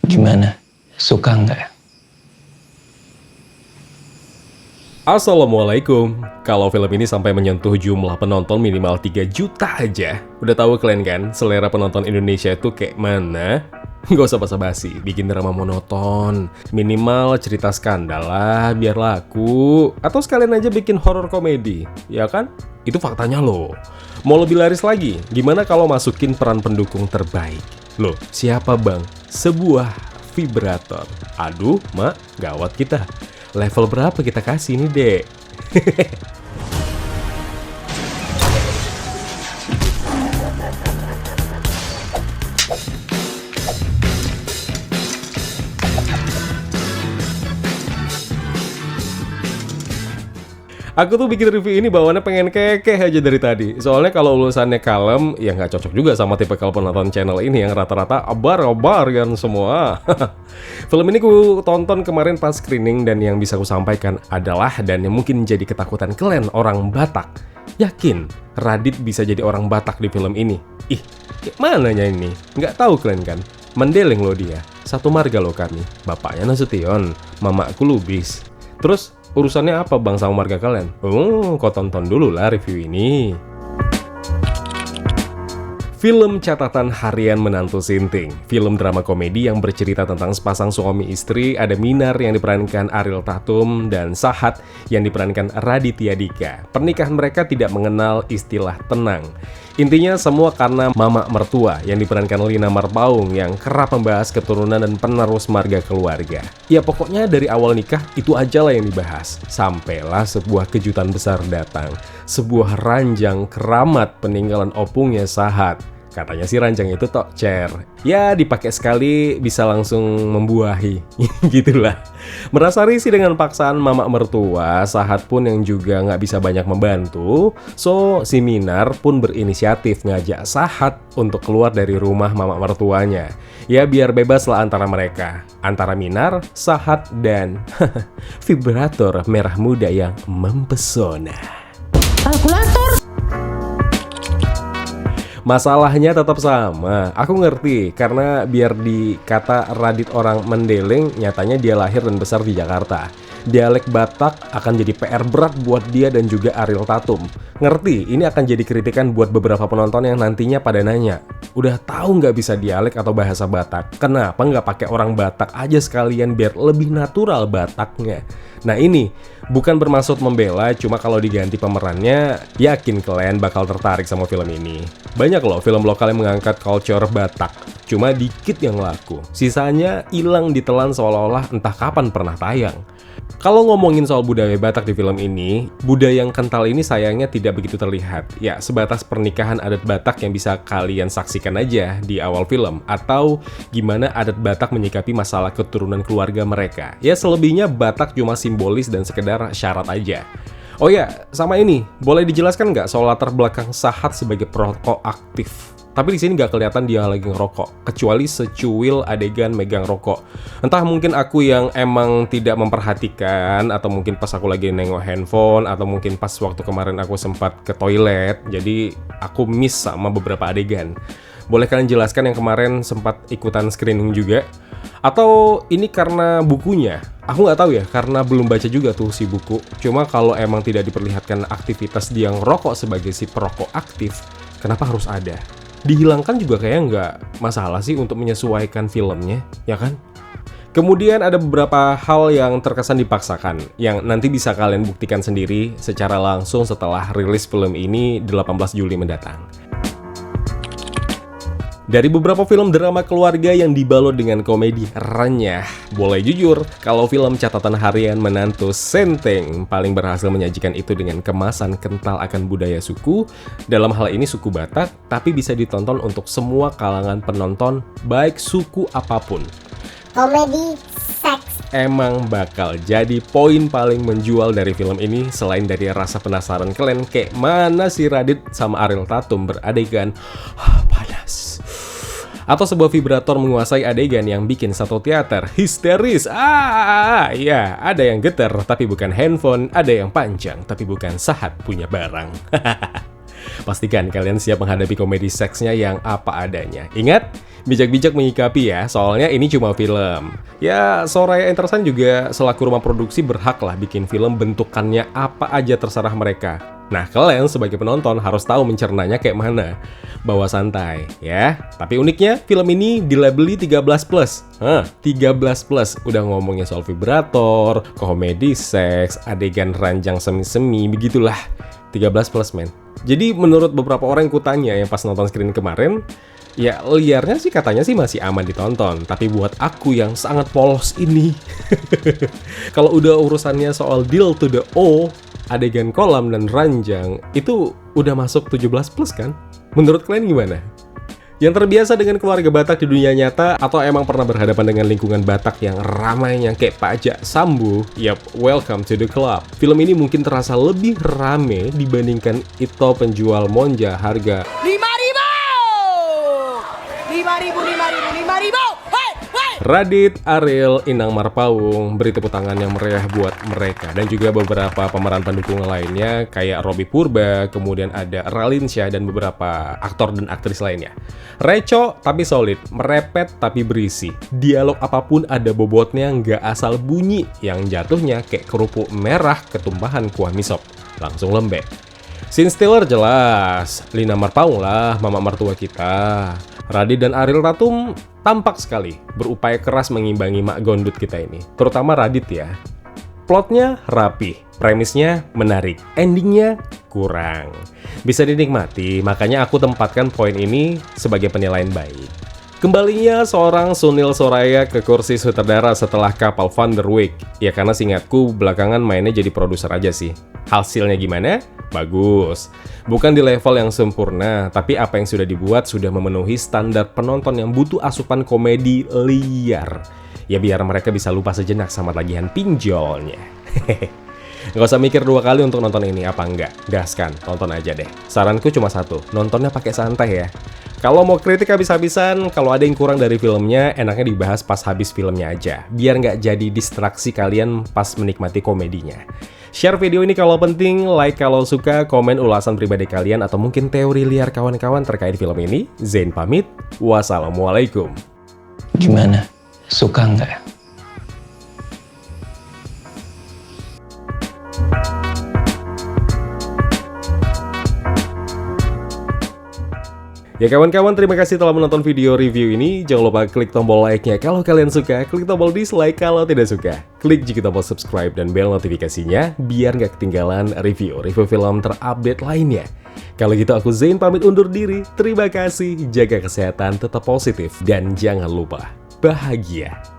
Gimana? Suka nggak? Assalamualaikum. Kalau film ini sampai menyentuh jumlah penonton minimal 3 juta aja, udah tahu kalian kan selera penonton Indonesia itu kayak mana? Gak usah basa-basi, bikin drama monoton. Minimal cerita skandal lah, biar laku. Atau sekalian aja bikin horor komedi, ya kan? Itu faktanya loh. Mau lebih laris lagi, gimana kalau masukin peran pendukung terbaik? Loh, siapa bang? Sebuah vibrator. Aduh, mak, gawat kita. Level berapa kita kasih nih, Dek? Aku tuh bikin review ini bawaannya pengen kekeh aja dari tadi. Soalnya kalau ulusannya kalem, ya nggak cocok juga sama tipe penonton channel ini yang rata-rata abar-abar kan semua. Film ini ku tonton kemarin pas screening dan yang bisa ku sampaikan adalah dan yang mungkin jadi ketakutan kalian orang Batak. Yakin Radit bisa jadi orang Batak di film ini? Ih, mananya ini? Nggak tahu kalian kan? Mendeleng loh dia. Satu marga loh kami. Bapaknya Nasution, mamaku Lubis. Terus urusannya apa bang sama marga kalian? Kau tonton dulu lah review ini. Film catatan harian menantu Sinting. Film drama komedi yang bercerita tentang sepasang suami istri. Ada Minar yang diperankan Ariel Tatum dan Sahat yang diperankan Raditya Dika. Pernikahan mereka tidak mengenal istilah tenang. Intinya semua karena mama mertua yang diperankan Lina Marpaung yang kerap membahas keturunan dan penerus marga keluarga. Ya pokoknya dari awal nikah itu aja lah yang dibahas. Sampailah sebuah kejutan besar datang. Sebuah ranjang keramat peninggalan opungnya Sahat. Katanya sih ranjang itu tokcer. Ya dipakai sekali bisa langsung membuahi. Gitulah. Merasa risih dengan paksaan mama mertua, Sahat pun yang juga nggak bisa banyak membantu. So, si Minar pun berinisiatif ngajak Sahat untuk keluar dari rumah mama mertuanya. Ya biar bebas lah antara mereka. Antara Minar, Sahat, dan vibrator merah muda yang mempesona. Kalkulator. Masalahnya tetap sama, aku ngerti, karena biar dikata Radit orang Mendeleng, nyatanya dia lahir dan besar di Jakarta. Dialek Batak akan jadi PR berat buat dia dan juga Ariel Tatum. Ngerti, ini akan jadi kritikan buat beberapa penonton yang nantinya pada nanya, udah tahu nggak bisa dialek atau bahasa Batak, kenapa nggak pakai orang Batak aja sekalian biar lebih natural Bataknya? Nah ini, bukan bermaksud membela, cuma kalau diganti pemerannya, yakin kalian bakal tertarik sama film ini. Banyak loh film lokal yang mengangkat culture Batak, cuma dikit yang laku. Sisanya hilang ditelan seolah-olah entah kapan pernah tayang. Kalau ngomongin soal budaya Batak di film ini, budaya yang kental ini sayangnya tidak begitu terlihat. Ya, sebatas pernikahan adat Batak yang bisa kalian saksikan aja di awal film. Atau gimana adat Batak menyikapi masalah keturunan keluarga mereka. Ya, selebihnya Batak cuma simbolis dan sekedar syarat aja. Oh ya, sama ini, boleh dijelaskan nggak soal latar belakang Sahat sebagai perokok aktif? Tapi di sini nggak kelihatan dia lagi ngerokok, kecuali secuil adegan megang rokok. Entah mungkin aku yang emang tidak memperhatikan, atau mungkin pas aku lagi nengok handphone, atau mungkin pas waktu kemarin aku sempat ke toilet, jadi aku miss sama beberapa adegan. Boleh kalian jelaskan yang kemarin sempat ikutan screening juga? Atau ini karena bukunya? Aku nggak tahu ya, karena belum baca juga tuh si buku. Cuma kalau emang tidak diperlihatkan aktivitas dia ngerokok sebagai si perokok aktif, kenapa harus ada? Dihilangkan juga kayak nggak masalah sih untuk menyesuaikan filmnya, ya kan? Kemudian ada beberapa hal yang terkesan dipaksakan, yang nanti bisa kalian buktikan sendiri secara langsung setelah rilis film ini 18 Juli mendatang. Dari beberapa film drama keluarga yang dibalut dengan komedi renyah, boleh jujur, kalau film catatan harian menantu Senteng paling berhasil menyajikan itu dengan kemasan kental akan budaya suku, dalam hal ini suku Batak, tapi bisa ditonton untuk semua kalangan penonton, baik suku apapun. Komedi seks. Emang bakal jadi poin paling menjual dari film ini, selain dari rasa penasaran kalian kayak mana si Radit sama Ariel Tatum beradegan panas. Atau sebuah vibrator menguasai adegan yang bikin satu teater histeris. Ya, ada yang getar tapi bukan handphone, ada yang panjang tapi bukan Sahat punya barang. Pastikan kalian siap menghadapi komedi seksnya yang apa adanya. Ingat, bijak-bijak menyikapi ya, soalnya ini cuma film. Ya, Soraya Entertainment juga selaku rumah produksi berhak lah bikin film bentukannya apa aja terserah mereka. Nah, kalian sebagai penonton harus tahu mencernanya kayak mana. Bawa santai, ya. Tapi uniknya, film ini dilabeli 13+. 13+. Udah ngomongin soal vibrator, komedi seks, adegan ranjang semi-semi, begitulah. 13+, men. Jadi menurut beberapa orang yang kutanya yang pas nonton screen kemarin, ya liarnya sih katanya sih masih aman ditonton. Tapi buat aku yang sangat polos ini, kalau udah urusannya soal deal to the O, adegan kolam dan ranjang, itu udah masuk 17+ kan? Menurut kalian gimana? Yang terbiasa dengan keluarga Batak di dunia nyata atau emang pernah berhadapan dengan lingkungan Batak yang ramainya kayak Pajak Sambu, yap, welcome to the club. Film ini mungkin terasa lebih rame dibandingkan Ito penjual monja harga 5.000. Radit, Ariel, Inang Marpaung beri tepuk tangan yang meriah buat mereka. Dan juga beberapa pemeran pendukung lainnya kayak Robby Purba, kemudian ada Ralinsyah dan beberapa aktor dan aktris lainnya. Reco tapi solid, merepet tapi berisi. Dialog apapun ada bobotnya, nggak asal bunyi yang jatuhnya kayak kerupuk merah ketumpahan kuah misop. Langsung lembek. Scene stealer jelas, Lina Marpaung lah, mama mertua kita. Radit dan Ariel Tatum tampak sekali berupaya keras mengimbangi mak gondut kita ini. Terutama Radit ya. Plotnya rapi, premisnya menarik, endingnya kurang. Bisa dinikmati, makanya aku tempatkan poin ini sebagai penilaian baik. Kembalinya seorang Sunil Soraya ke kursi sutradara setelah Kapal Van der Wijk. Ya karena seingatku belakangan mainnya jadi produser aja sih. Hasilnya gimana? Bagus. Bukan di level yang sempurna, tapi apa yang sudah dibuat sudah memenuhi standar penonton yang butuh asupan komedi liar. Ya biar mereka bisa lupa sejenak sama tagihan pinjolnya. Nggak usah mikir dua kali untuk nonton ini, apa enggak? Gaskan, tonton aja deh. Saranku cuma satu, nontonnya pakai santai ya. Kalau mau kritik habis-habisan, kalau ada yang kurang dari filmnya, enaknya dibahas pas habis filmnya aja. Biar nggak jadi distraksi kalian pas menikmati komedinya. Share video ini kalau penting, like kalau suka, komen ulasan pribadi kalian, atau mungkin teori liar kawan-kawan terkait film ini. Zain pamit, wassalamualaikum. Gimana? Suka nggak? Ya kawan-kawan, terima kasih telah menonton video review ini. Jangan lupa klik tombol like-nya kalau kalian suka, klik tombol dislike kalau tidak suka. Klik juga tombol subscribe dan bel notifikasinya biar nggak ketinggalan review film terupdate lainnya. Kalau gitu aku Zain pamit undur diri. Terima kasih, jaga kesehatan, tetap positif, dan jangan lupa bahagia.